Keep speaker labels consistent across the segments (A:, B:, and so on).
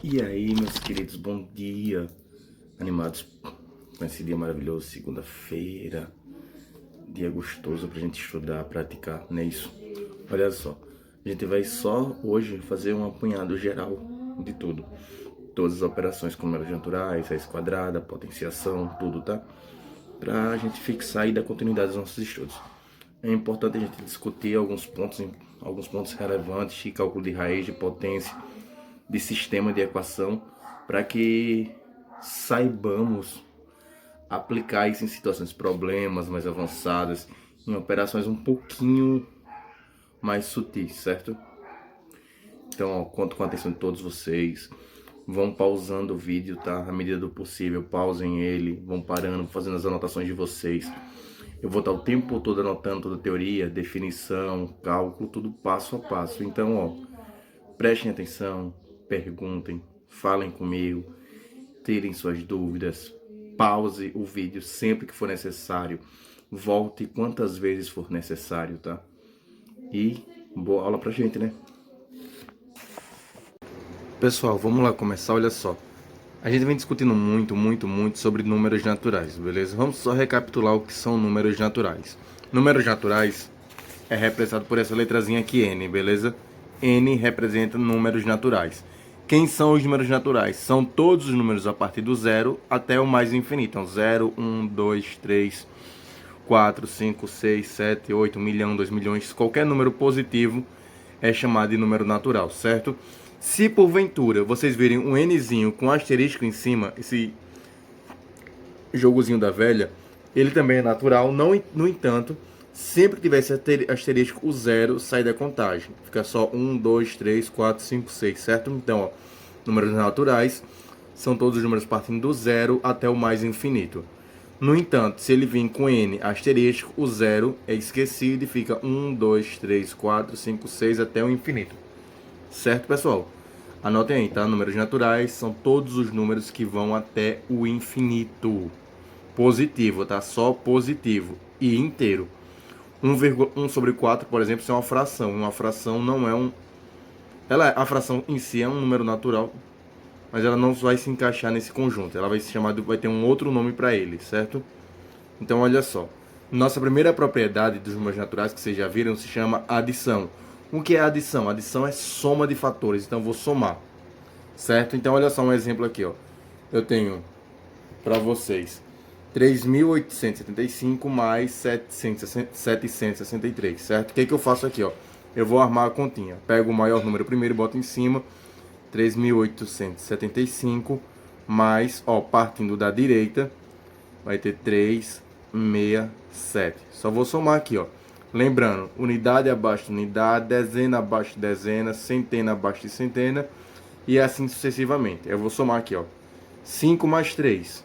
A: E aí, meus queridos, bom dia. Animados com esse dia maravilhoso, segunda-feira. Dia gostoso pra gente estudar, praticar, não é isso? Olha só, a gente vai só hoje fazer um apanhado geral de tudo. Todas as operações com números naturais, raiz quadrada, potenciação, tudo, tá? Pra gente fixar e dar continuidade aos nossos estudos. É importante a gente discutir alguns pontos relevantes de cálculo de raiz, de potência, de sistema de equação, para que saibamos aplicar isso em situações, problemas mais avançadas, em operações um pouquinho mais sutis, certo? Então, ó, conto com a atenção de todos vocês. Vão pausando o vídeo, tá? À medida do possível, pausem ele, vão parando, fazendo as anotações de vocês. Eu vou estar o tempo todo anotando toda a teoria, definição, cálculo, tudo passo a passo. Então, ó, prestem atenção, perguntem, falem comigo, tirem suas dúvidas, pause o vídeo sempre que for necessário, volte quantas vezes for necessário, tá? E boa aula pra gente, né? Pessoal, vamos lá começar, olha só. A gente vem discutindo muito sobre números naturais, beleza? Vamos só recapitular o que são números naturais. Números naturais é representado por essa letrazinha aqui, N, beleza? N representa números naturais. Quem são os números naturais? São todos os números a partir do zero até o mais infinito. Então, 0, 1, 2, 3, 4, 5, 6, 7, 8, 1 milhão, 2 milhões. Qualquer número positivo é chamado de número natural, certo? Se porventura vocês virem um Nzinho com asterisco em cima, esse jogozinho da velha, ele também é natural. Não, no entanto, sempre que tiver esse asterisco, o zero sai da contagem. Fica só 1, 2, 3, 4, 5, 6, certo? Então, ó, números naturais são todos os números partindo do zero até o mais infinito. No entanto, se ele vir com N asterisco, o zero é esquecido e fica 1, 2, 3, 4, 5, 6 até o infinito. Certo, pessoal? Anotem aí, tá? Números naturais são todos os números que vão até o infinito. Positivo, tá? Só positivo e inteiro. 1,1 sobre 4, por exemplo, isso é uma fração. Uma fração não é um... a fração em si é um número natural, mas ela não vai se encaixar nesse conjunto. Ela vai se chamar vai ter um outro nome para ele, certo? Então, olha só. Nossa primeira propriedade dos números naturais, que vocês já viram, se chama adição. O que é adição? Adição é soma de fatores, então eu vou somar, certo? Então, olha só um exemplo aqui, ó. Eu tenho para vocês 3.875 mais 763, certo? O que eu faço aqui, ó? Eu vou armar a continha. Pego o maior número primeiro e boto em cima. 3.875 mais, ó, partindo da direita, vai ter 367. Só vou somar aqui, ó. Lembrando, unidade abaixo de unidade, dezena abaixo de dezena, centena abaixo de centena e assim sucessivamente. Eu vou somar aqui, ó. 5 mais 3,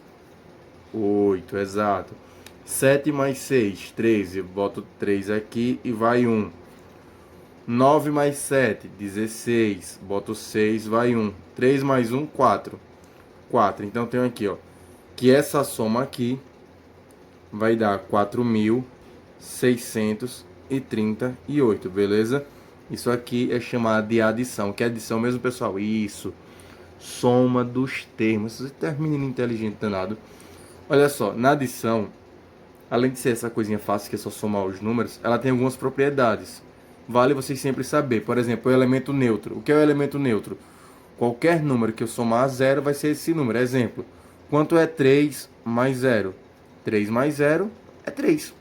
A: 8, exato. 7 mais 6, 13. Boto 3 aqui e vai 1. 9 mais 7, 16. Boto 6, vai 1. 3 mais 1, 4. 4. Então tenho aqui, ó, que essa soma aqui vai dar 4.638, beleza? Isso aqui é chamado de adição. Que é adição mesmo, pessoal? Isso. Soma dos termos. Você tá menino inteligente danado. Olha só, na adição, além de ser essa coisinha fácil que é só somar os números, ela tem algumas propriedades. Vale vocês sempre saber. Por exemplo, o elemento neutro. O que é o elemento neutro? Qualquer número que eu somar a zero vai ser esse número. Exemplo, quanto é 3 mais 0? 3 mais 0 é 3.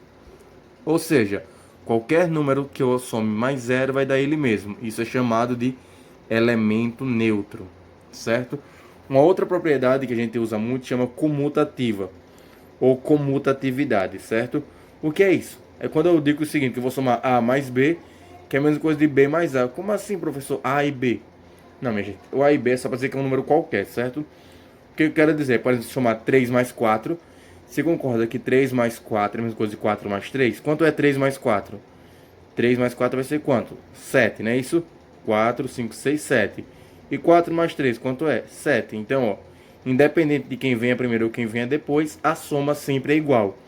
A: Ou seja, qualquer número que eu some mais zero vai dar ele mesmo. Isso é chamado de elemento neutro, certo? Uma outra propriedade que a gente usa muito chama comutativa ou comutatividade, certo? O que é isso? É quando eu digo o seguinte, que eu vou somar A mais B, que é a mesma coisa de B mais A. Como assim, professor? A e B? Não, minha gente, o A e B é só para dizer que é um número qualquer, certo? O que eu quero dizer? Por exemplo, somar 3 mais 4. Você concorda que 3 mais 4 é a mesma coisa de 4 mais 3? Quanto é 3 mais 4? 3 mais 4 vai ser quanto? 7, não é isso? 4, 5, 6, 7. E 4 mais 3, quanto é? 7. Então, ó, independente de quem venha primeiro ou quem venha depois, a soma sempre é igual.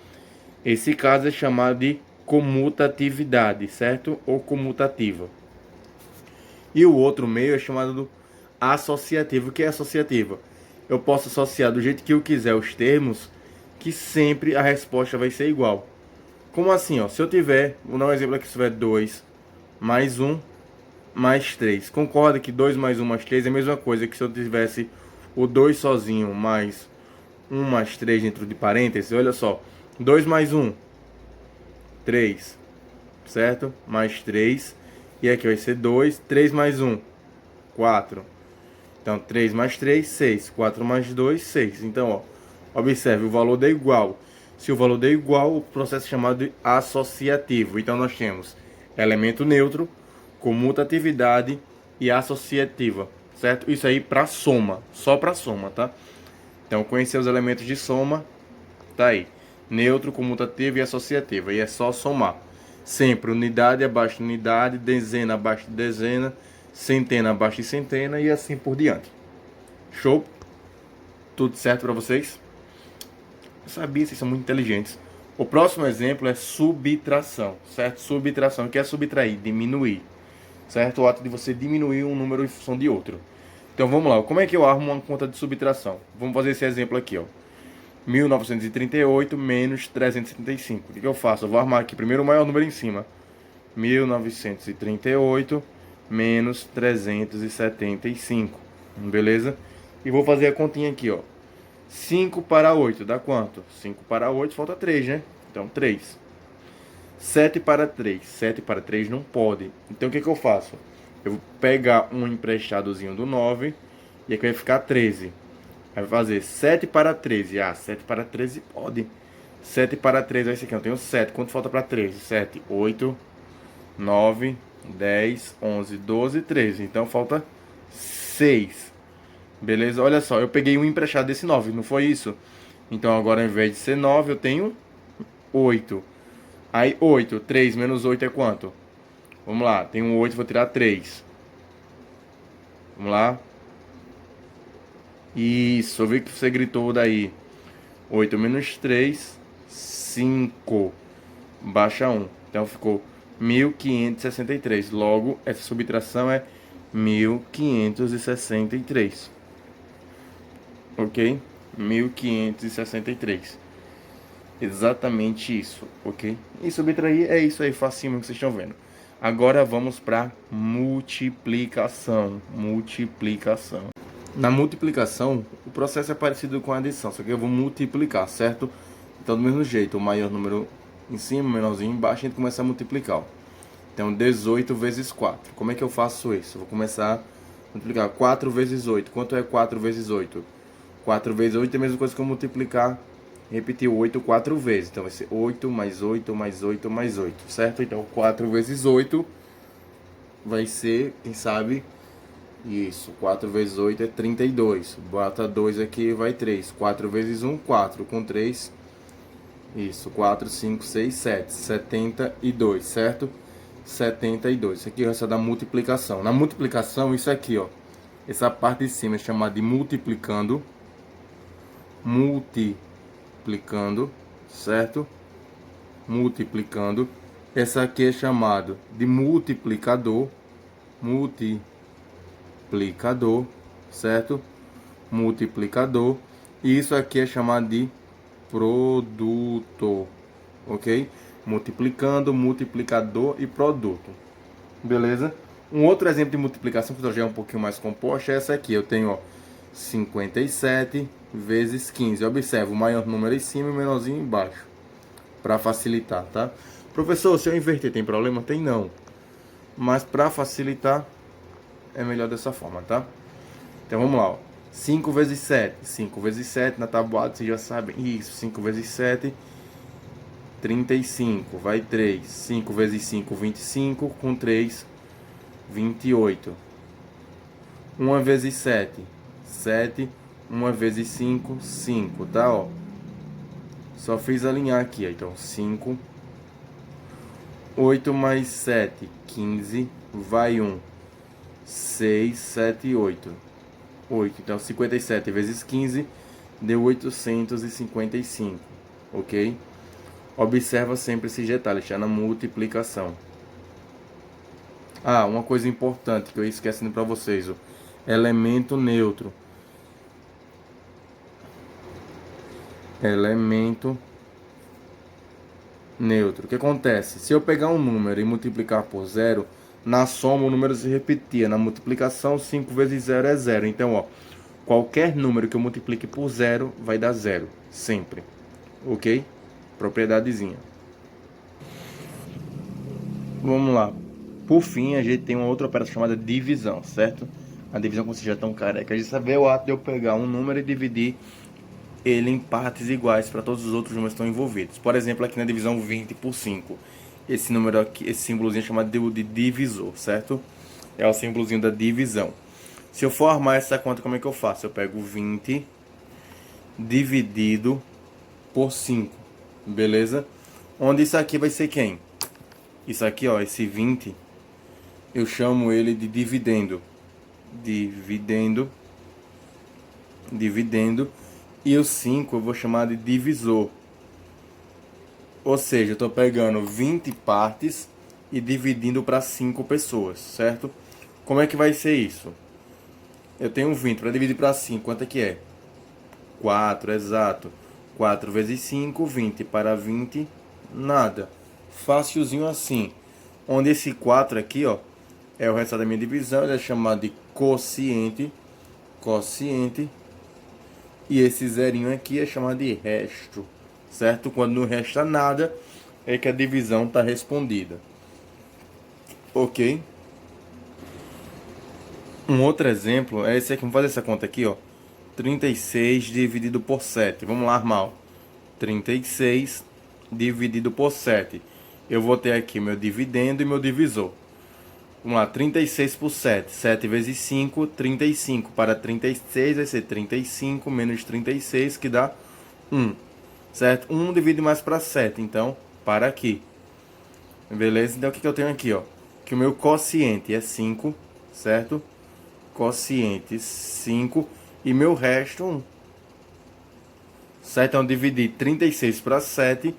A: Esse caso é chamado de comutatividade, certo? Ou comutativa. E o outro meio é chamado associativa. O que é associativa? Eu posso associar do jeito que eu quiser os termos, que sempre a resposta vai ser igual. Como assim, ó? Se eu tiver, vou dar um exemplo aqui, se tiver 2 mais 1 mais 3. Concorda que 2 mais 1 mais 3 é a mesma coisa que se eu tivesse o 2 sozinho mais 1 mais 3 dentro de parênteses? Olha só, 2 mais 1, 3, certo? Mais 3. E aqui vai ser 2, 3 mais 1, 4. Então, 3 mais 3, 6. 4 mais 2, 6. Então, ó, observe, o valor é igual. Se o valor é igual, o processo é chamado de associativo. Então, nós temos elemento neutro, comutatividade e associativa, certo? Isso aí para soma, só para soma, tá? Então, conhecer os elementos de soma, tá aí. Neutro, comutativo e associativa. E é só somar. Sempre unidade abaixo de unidade, dezena abaixo de dezena, centena abaixo de centena e assim por diante. Show? Tudo certo para vocês? Eu sabia, vocês são muito inteligentes. O próximo exemplo é subtração, certo? Subtração, que é subtrair, diminuir, certo? O ato de você diminuir um número em função de outro. Então vamos lá, como é que eu armo uma conta de subtração? Vamos fazer esse exemplo aqui, ó. 1938 menos 375. O que eu faço? Eu vou armar aqui primeiro o maior número em cima. 1938 menos 375. Beleza? E vou fazer a continha aqui, ó. 5 para 8 dá quanto? 5 para 8 falta 3, né? Então 3. 7 para 3. 7 para 3 não pode. Então o que eu faço? Eu vou pegar um emprestadozinho do 9 e aqui vai ficar 13. Aí vai fazer 7 para 13. Ah, 7 para 13 pode. 7 para 13 vai ser aqui. Eu tenho 7. Quanto falta para 13? 7, 8, 9, 10, 11, 12, 13. Então falta 6. Beleza? Olha só, eu peguei um emprestado desse 9, não foi isso? Então agora ao invés de ser 9, eu tenho 8. Aí 8, 3 menos 8 é quanto? Vamos lá, tem um 8, vou tirar 3. Vamos lá. Isso, eu vi que você gritou daí. 8 menos 3, 5. Baixa 1. Então ficou 1563. Logo, essa subtração é 1563. Ok? 1563. Exatamente isso, ok? E subtrair é isso aí, facinho que vocês estão vendo. Agora vamos para multiplicação. Multiplicação. Na multiplicação, o processo é parecido com a adição, só que eu vou multiplicar, certo? Então, do mesmo jeito, o maior número em cima, o menorzinho embaixo, a gente começa a multiplicar. Ó. Então, 18 vezes 4. Como é que eu faço isso? Eu vou começar a multiplicar 4 vezes 8. Quanto é 4 vezes 8? 4 vezes 8 é a mesma coisa que eu multiplicar, repetir o 8 4 vezes. Então vai ser 8 mais 8 mais 8 mais 8, certo? Então 4 vezes 8 vai ser, quem sabe, isso. 4 vezes 8 é 32. Bota 2 aqui, vai 3. 4 vezes 1, 4. Com 3, isso. 4, 5, 6, 7. 72, certo? 72. Isso aqui é essa da multiplicação. Na multiplicação, isso aqui, ó. Essa parte de cima é chamada de multiplicando. Multiplicando, certo? Multiplicando. Essa aqui é chamado de multiplicador. Multiplicador, certo? Multiplicador. E isso aqui é chamado de produto, ok? Multiplicando, multiplicador e produto. Beleza? Um outro exemplo de multiplicação que já é um pouquinho mais composta é essa aqui. Eu tenho, ó, 57 vezes 15. Observe, o maior número em cima e o menorzinho embaixo. Para facilitar, tá? Professor, se eu inverter tem problema? Tem não. Mas para facilitar, é melhor dessa forma, tá? Então vamos lá, ó. 5 vezes 7. 5 vezes 7 na tabuada, vocês já sabem. Isso, 5 vezes 7, 35. Vai 3. 5 vezes 5, 25. Com 3, 28. 1 vezes 7, 7. 1 vezes 5, 5, tá? Ó. Só fiz alinhar aqui, ó. Então 5. 8 mais 7, 15. Vai 1. 6, 7, 8. 8. Então 57 vezes 15 deu 855. Ok? Observa sempre esses detalhes, está na multiplicação. Ah, uma coisa importante que eu ia esquecendo para vocês. Ó. Elemento neutro. Elemento neutro. O que acontece? Se eu pegar um número e multiplicar por zero, na soma o número se repetia. Na multiplicação, 5 vezes 0 é 0. Então, ó, qualquer número que eu multiplique por zero vai dar zero. Sempre. Ok? Propriedadezinha. Vamos lá. Por fim, a gente tem uma outra operação chamada divisão, certo? A divisão, como vocês já estão carecas de saber, é o ato de eu pegar um número e dividir ele em partes iguais para todos os outros números que estão envolvidos. Por exemplo, aqui na divisão 20 por 5. Esse número aqui, esse símbolozinho é chamado de divisor, certo? É o símbolozinho da divisão. Se eu for armar essa conta, como é que eu faço? Eu pego 20 dividido por 5, beleza? Onde isso aqui vai ser quem? Isso aqui, ó, esse 20, eu chamo ele de dividendo. Dividendo. E o 5 eu vou chamar de divisor. Ou seja, eu estou pegando 20 partes e dividindo para 5 pessoas, certo? Como é que vai ser isso? Eu tenho 20 para dividir para 5, quanto é que é? 4, exato. 4 vezes 5, 20. Para 20, nada. Facilzinho assim. Onde esse 4 aqui, ó, é o resultado da minha divisão, ele é chamado de quociente. E esse zerinho aqui é chamado de resto, certo? Quando não resta nada, é que a divisão está respondida. Ok? Um outro exemplo é esse aqui. Vamos fazer essa conta aqui, ó. 36 dividido por 7. Vamos lá armar, ó. 36 dividido por 7. Eu vou ter aqui meu dividendo e meu divisor. Vamos lá, 36 por 7. 7 vezes 5, 35. Para 36 vai ser 35 menos 36, que dá 1. Certo? 1 divide mais para 7, então, para aqui. Beleza? Então, o que eu tenho aqui, ó? Que o meu quociente é 5, certo? Quociente 5 e meu resto 1. Certo? Então, dividi 36 para 7,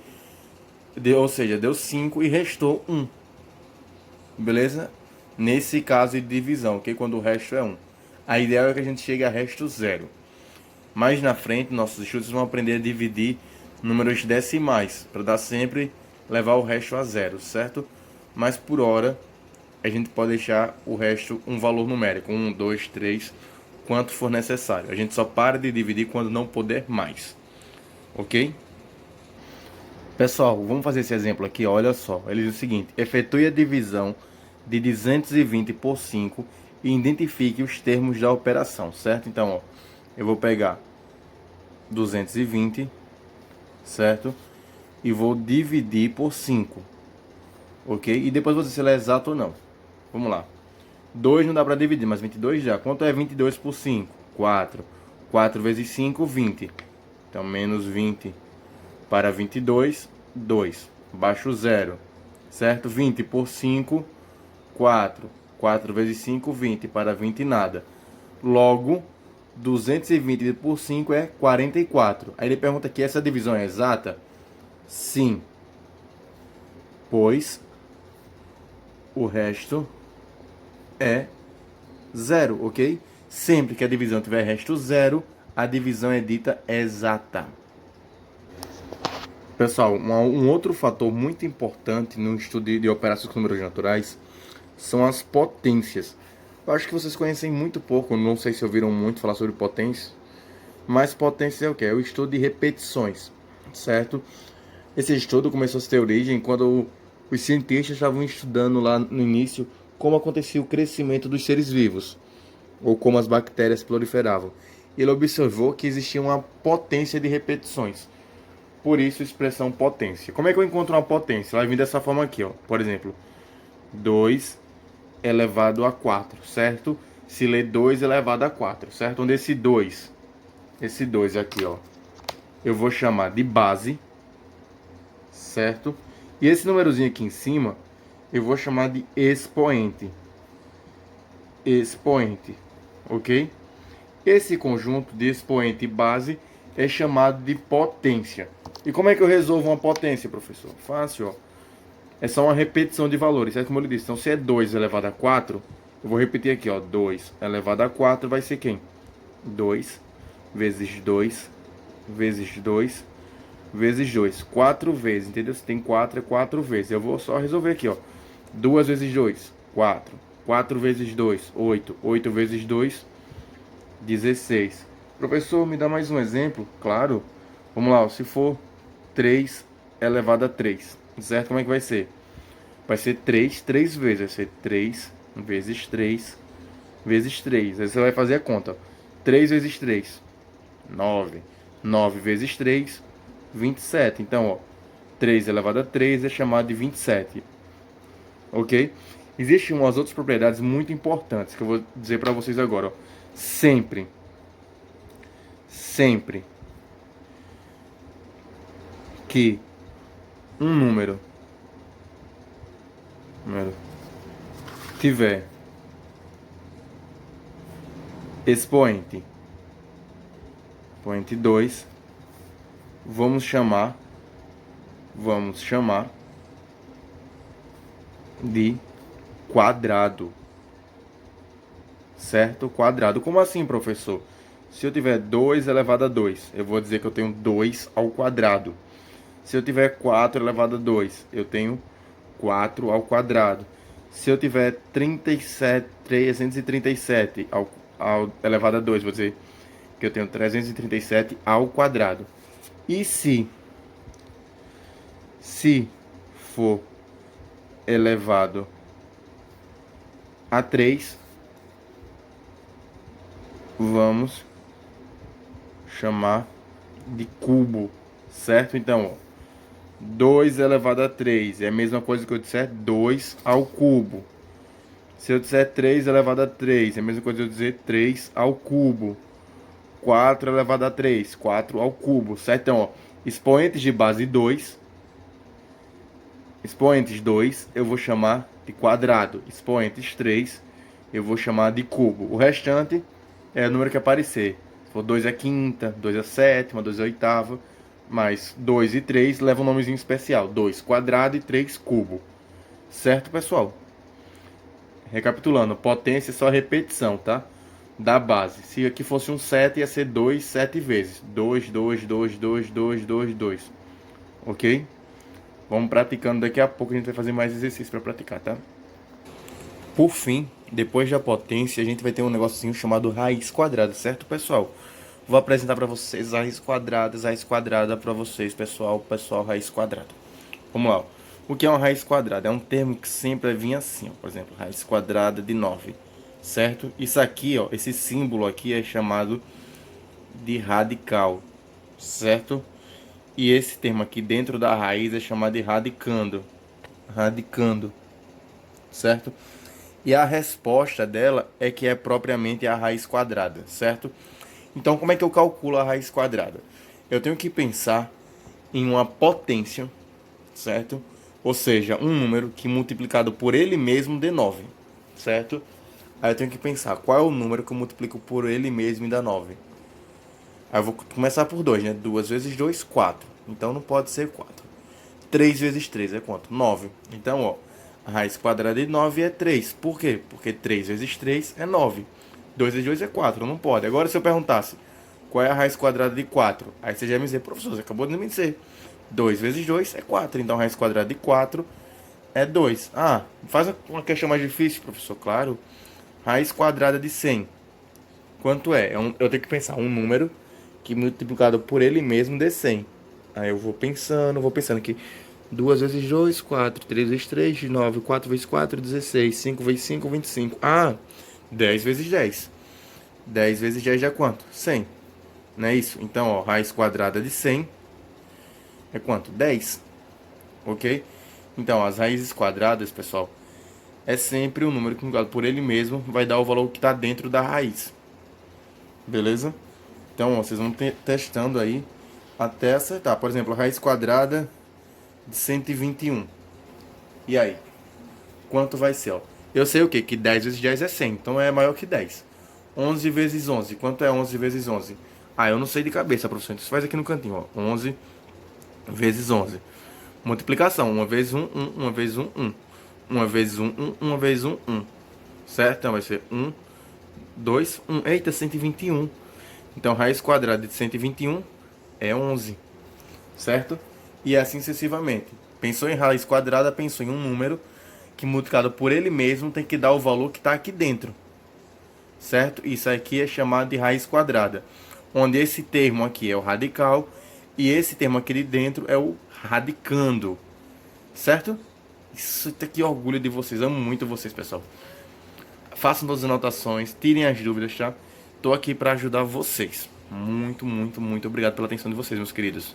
A: ou seja, deu 5 e restou 1. Beleza? Nesse caso de divisão, ok? Quando o resto é 1. A ideia é que a gente chegue a resto 0. Mais na frente, nossos estudos vão aprender a dividir números decimais, para dar sempre, levar o resto a 0, certo? Mas por hora, a gente pode deixar o resto um valor numérico, 1, 2, 3, quanto for necessário. A gente só para de dividir quando não puder mais, ok? Pessoal, vamos fazer esse exemplo aqui, olha só. Ele diz o seguinte: efetue a divisão de 220 por 5 e identifique os termos da operação, certo? Então, ó, eu vou pegar 220, certo? E vou dividir por 5, ok? E depois você se ele é exato ou não. Vamos lá. 2 não dá para dividir, mas 22 já. Quanto é 22 por 5? 4. 4 vezes 5, 20. Então, menos 20 para 22, 2. Baixo 0, certo? 20 por 5, 4. 4 vezes 5, 20. Para 20, nada. Logo, 220 por 5 é 44. Aí ele pergunta aqui, essa divisão é exata? Sim. Pois o resto é 0, ok? Sempre que a divisão tiver resto 0, a divisão é dita exata. Pessoal, um outro fator muito importante no estudo de operações com números naturais são as potências. Eu acho que vocês conhecem muito pouco, não sei se ouviram muito falar sobre potência, mas potência é o que? É o estudo de repetições, certo? Esse estudo começou a ter origem quando os cientistas estavam estudando lá no início como acontecia o crescimento dos seres vivos, ou como as bactérias proliferavam. Ele observou que existia uma potência de repetições. Por isso, a expressão potência. Como é que eu encontro uma potência? Vai vir dessa forma aqui, ó. Por exemplo, 2 elevado a 4, certo? Se lê 2 elevado a 4, certo? Onde esse 2 aqui, ó, eu vou chamar de base, certo? E esse númerozinho aqui em cima, eu vou chamar de expoente. Expoente, ok? Esse conjunto de expoente e base é chamado de potência. E como é que eu resolvo uma potência, professor? Fácil, ó. É só uma repetição de valores, certo? Como ele disse. Então, se é 2 elevado a 4, Eu vou repetir aqui, ó. 2 elevado a 4 vai ser quem? 2 vezes 2 vezes 2 vezes 2. 4 vezes, entendeu? Se tem 4, é 4 vezes. Eu vou só resolver aqui, ó. 2 vezes 2, 4. 4 vezes 2, 8. 8 vezes 2, 16. Professor, me dá mais um exemplo? Claro. Vamos lá, ó. Se for 3 elevado a 3, certo? Como é que vai ser? Vai ser 3, 3 vezes. Vai ser 3 vezes 3 vezes 3. Aí você vai fazer a conta, ó. 3 vezes 3, 9. 9 vezes 3, 27. Então, ó, 3 elevado a 3 é chamado de 27. Ok? Existem umas outras propriedades muito importantes que eu vou dizer para vocês agora, ó. Sempre, sempre que um número tiver expoente 2, vamos chamar de quadrado, certo? Quadrado. Como assim, professor? Se eu tiver 2 elevado a 2, eu vou dizer que eu tenho 2 ao quadrado. Se eu tiver 4 elevado a 2, eu tenho 4 ao quadrado. Se eu tiver 337 ao elevado a 2, vou dizer que eu tenho 337 ao quadrado. E se for elevado a 3, vamos chamar de cubo, certo? Então, ó, 2 elevado a 3 é a mesma coisa que eu disser 2 ao cubo. Se eu disser 3 elevado a 3, é a mesma coisa que eu dizer 3 ao cubo. 4 elevado a 3, 4 ao cubo, certo? Então, ó, expoentes de base 2, expoentes 2 eu vou chamar de quadrado. Expoentes 3 eu vou chamar de cubo. O restante é o número que aparecer. Se for 2 é quinta, 2 é sétima, 2 é oitava. Mas 2 e 3 levam um nomezinho especial. 2 quadrado e 3 cubo. Certo, pessoal? Recapitulando, potência é só repetição, tá? Da base. Se aqui fosse um 7, ia ser 2, 7 vezes. 2, 2, 2, 2, 2, 2, 2. Ok? Vamos praticando. Daqui a pouco a gente vai fazer mais exercícios para praticar, tá? Por fim, depois da potência, a gente vai ter um negocinho chamado raiz quadrada, certo, pessoal? Vou apresentar para vocês a raiz quadrada para vocês, pessoal, raiz quadrada. Vamos lá. O que é uma raiz quadrada? É um termo que sempre vinha assim, ó, por exemplo, raiz quadrada de 9, certo? Isso aqui, ó, esse símbolo aqui é chamado de radical, certo? E esse termo aqui dentro da raiz é chamado de radicando, certo? E a resposta dela é que é propriamente a raiz quadrada, certo? Então, como é que eu calculo a raiz quadrada? Eu tenho que pensar em uma potência, certo? Ou seja, um número que multiplicado por ele mesmo dê 9, certo? Aí eu tenho que pensar qual é o número que eu multiplico por ele mesmo e dá 9. Aí eu vou começar por 2, né? 2 vezes 2, 4. Então não pode ser 4. 3 vezes 3 é quanto? 9. Então, ó, a raiz quadrada de 9 é 3. Por quê? Porque 3 vezes 3 é 9. 2 vezes 2 é 4. Não pode. Agora, se eu perguntasse qual é a raiz quadrada de 4, aí você já ia me dizer, professor, você acabou de me dizer. 2 vezes 2 é 4. Então, a raiz quadrada de 4 é 2. Ah, faz uma questão mais difícil, professor. Claro. Raiz quadrada de 100. Quanto é? Eu tenho que pensar um número que multiplicado por ele mesmo dê 100. Aí eu vou pensando que 2 vezes 2, 4. 3 vezes 3, 9. 4 vezes 4, 16. 5 vezes 5, 25. Ah, 10 vezes 10. 10 vezes 10 dá quanto? 100. Não é isso? Então, ó, raiz quadrada de 100 é quanto? 10. Ok? Então, as raízes quadradas, pessoal, é sempre um número que multiplicado por ele mesmo vai dar o valor que está dentro da raiz. Beleza? Então, ó, vocês vão testando aí até acertar. Por exemplo, a raiz quadrada de 121. E aí? Quanto vai ser, ó? Eu sei o quê? Que 10 vezes 10 é 100. Então é maior que 10. 11 vezes 11. Quanto é 11 vezes 11? Ah, eu não sei de cabeça, professor. Então você faz aqui no cantinho, ó. 11 vezes 11. Multiplicação. 1 vezes 1, 1. 1 vezes 1, 1. 1 vezes 1, 1. 1 vezes 1, 1. certo? Então vai ser 1, 2, 1. Eita, 121. Então, raiz quadrada de 121 é 11, certo? E assim sucessivamente. Pensou em raiz quadrada, pensou em um número que multiplicado por ele mesmo tem que dar o valor que está aqui dentro, certo? Isso aqui é chamado de raiz quadrada, onde esse termo aqui é o radical e esse termo aqui de dentro é o radicando, certo? Isso aqui orgulho de vocês, amo muito vocês, pessoal. Façam todas as anotações, tirem as dúvidas, tá? Tô aqui para ajudar vocês. Muito, muito, muito obrigado pela atenção de vocês, meus queridos.